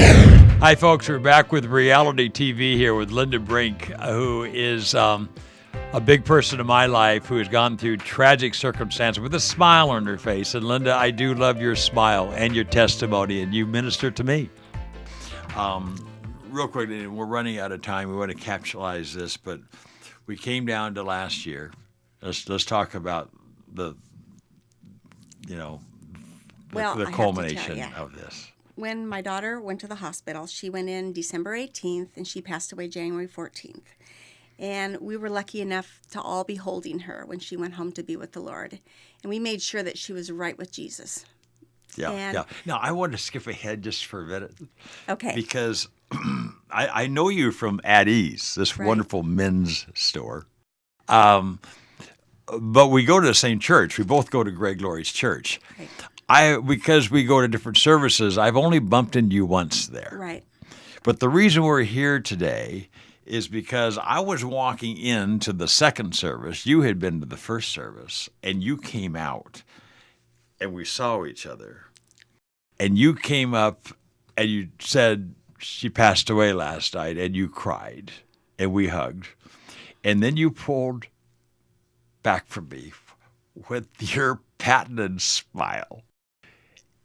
Hi, folks. We're back with reality TV here with Linda Brink, who is a big person in my life who has gone through tragic circumstances with a smile on her face. And Linda, I do love your smile and your testimony, and you minister to me. Real quick, we're running out of time. We want to capitalize this, but we came down to last year. Let's talk about the culmination of this. When my daughter went to the hospital, she went in December 18th and she passed away January 14th. And we were lucky enough to all be holding her when she went home to be with the Lord. And we made sure that she was right with Jesus. Yeah. Now, I want to skip ahead just for a minute. Okay. Because I know you from At Ease, this wonderful men's store. But we go to the same church. We both go to Greg Laurie's church. Right. Because we go to different services, I've only bumped into you once there. Right. But the reason we're here today is because I was walking into the second service. You had been to the first service, and you came out, and we saw each other. And you came up, and you said she passed away last night, and you cried, and we hugged. And then you pulled back from me with your patented smile.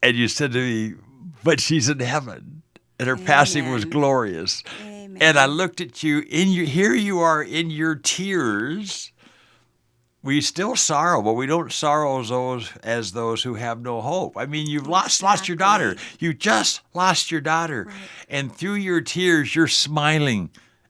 And you said to me, but she's in heaven, and her passing was glorious. Amen. And I looked at you, here you are in your tears. We still sorrow, but we don't sorrow as those who have no hope. I mean, you've lost your daughter. You just lost your daughter. Right. And through your tears, you're smiling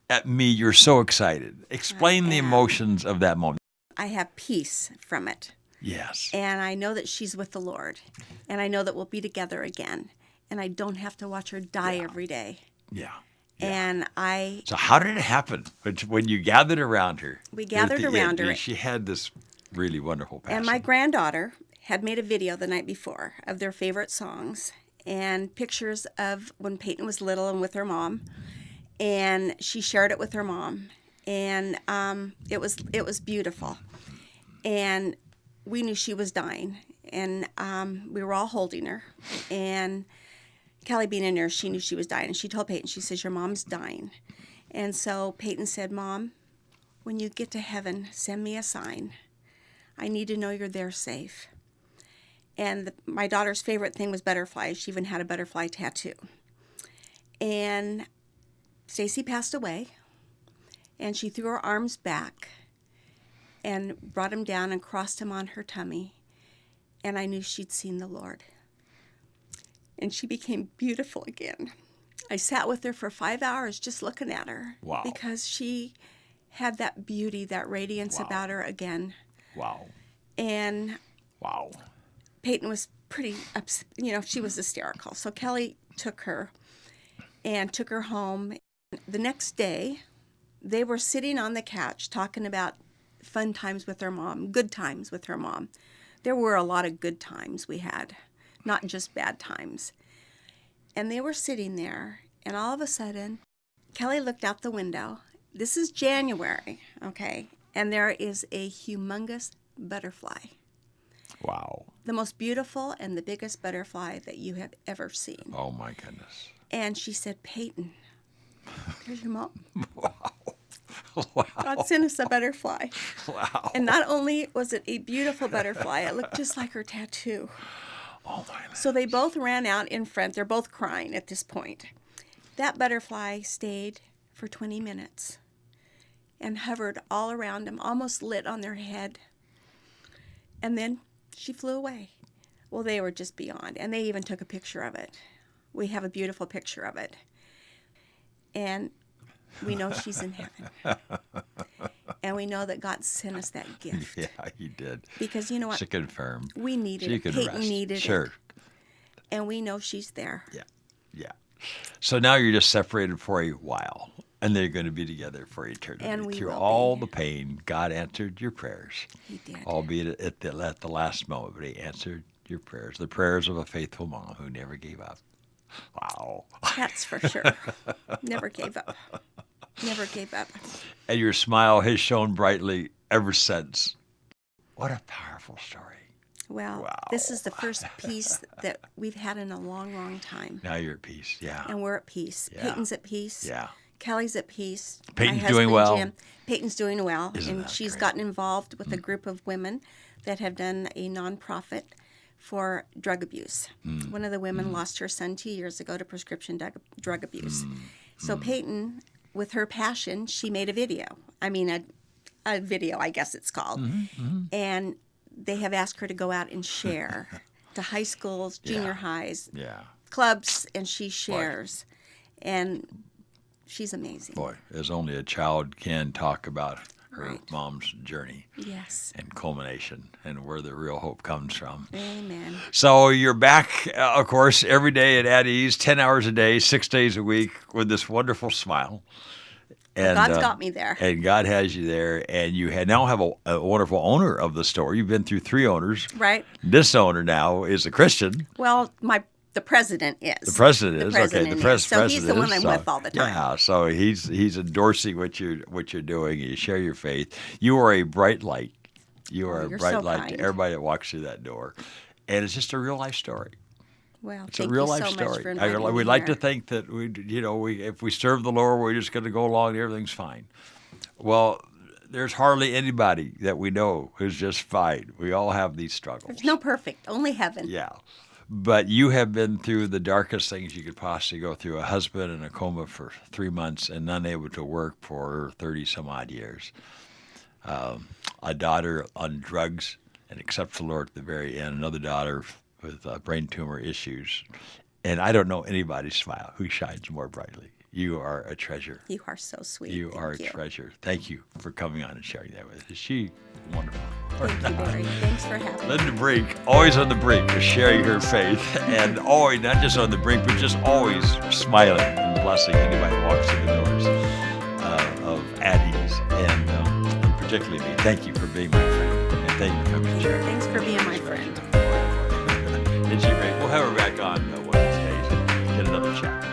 at me. You're so excited. Explain the emotions of that moment. I have peace from it. Yes. And I know that she's with the Lord. And I know that we'll be together again. And I don't have to watch her die every day. Yeah. And So how did it happen when you gathered around her? We gathered around her. She had this really wonderful passing. And my granddaughter had made a video the night before of their favorite songs and pictures of when Peyton was little and with her mom. And she shared it with her mom. And it was beautiful. And we knew she was dying, and we were all holding her. And Kelly, being a nurse, she knew she was dying, and she told Peyton, she says, your mom's dying. And so Peyton said, Mom, when you get to heaven, send me a sign. I need to know you're there safe. And my daughter's favorite thing was butterflies. She even had a butterfly tattoo. And Stacy passed away, and she threw her arms back and brought him down and crossed him on her tummy. And I knew she'd seen the Lord. And she became beautiful again. I sat with her for 5 hours just looking at her. Wow. Because she had that beauty, that radiance about her again. Wow. And wow. Peyton was pretty upset. She was hysterical. So Kelly took her home. The next day, they were sitting on the couch talking about fun times with her mom, good times with her mom. There were a lot of good times we had, not just bad times. And they were sitting there, and all of a sudden, Kelly looked out the window. This is January, okay? And there is a humongous butterfly. Wow. The most beautiful and the biggest butterfly that you have ever seen. Oh, my goodness. And she said, Peyton, here's your mom. Wow. Wow. God sent us a butterfly. Wow. And not only was it a beautiful butterfly, it looked just like her tattoo. Oh, my goodness. So they both ran out in front. They're both crying at this point. That butterfly stayed for 20 minutes and hovered all around them, almost lit on their head. And then she flew away. Well, they were just beyond. And they even took a picture of it. We have a beautiful picture of it. And we know she's in heaven. And we know that God sent us that gift. Yeah, he did. Because you know what? To confirm. We needed She it. could Peyton rest. needed Sure. it. And we know she's there. Yeah. So now you're just separated for a while, and they're going to be together for eternity. And we Through will all be. the pain, God answered your prayers. He did. Albeit at the last moment, but he answered your prayers. The prayers of a faithful mom who never gave up. Wow. That's for sure. Never gave up. Never gave up. And your smile has shone brightly ever since. What a powerful story. Well, Wow. this is the first peace that we've had in a long, long time. Now you're at peace. Yeah. And we're at peace. Yeah. Peyton's at peace. Yeah. Kelly's at peace. Peyton's My doing husband, well? Jim, Peyton's doing well. Isn't and that she's great? gotten involved with a group of women that have done a nonprofit for drug abuse. One of the women lost her son 2 years ago to prescription drug abuse. So Peyton, with her passion, she made a video. I mean, a video, I guess it's called. And they have asked her to go out and share to high schools, junior highs, Yeah. clubs, and she shares. And she's amazing. Boy, as only a child can talk about her Right. mom's journey Yes. and culmination and where the real hope comes from. Amen. So you're back, of course, every day at ease, 10 hours a day, 6 days a week with this wonderful smile. And God's got me there. And God has you there. And you now have a wonderful owner of the store. You've been through 3 owners. Right. This owner now is a Christian. Well, the president is. The president is. president Okay, the is. president So he's the one I'm with all the time. Yeah, so he's endorsing what you're doing. You share your faith. You are a bright light. You are a you're bright so light kind. to everybody that walks through that door. And it's just a real life story. Well, It's thank a real you life so story. much for inviting me We'd like to here. think that if we serve the Lord, we're just going to go along and everything's fine. Well, there's hardly anybody that we know who's just fine. We all have these struggles. There's no perfect, only heaven. Yeah. But you have been through the darkest things you could possibly go through. A husband in a coma for 3 months and unable to work for 30 some odd years. A daughter on drugs and accepts the Lord at the very end. Another daughter with brain tumor issues. And I don't know anybody's smile who shines more brightly. You are a treasure. You are so sweet. You are a Thank you. treasure. Thank you for coming on and sharing that with us. Is she wonderful? Thank you, Barry. Thanks for having me. Linda Brink, always on the brink of sharing her faith, and always, not just on the brink, but just always smiling and blessing anybody who walks through the doors of Addie's, and particularly me. Thank you for being my friend, and thank you for coming and sharing. Thanks for being my friend. Isn't she great? We'll have her back on one of these days and get another chat.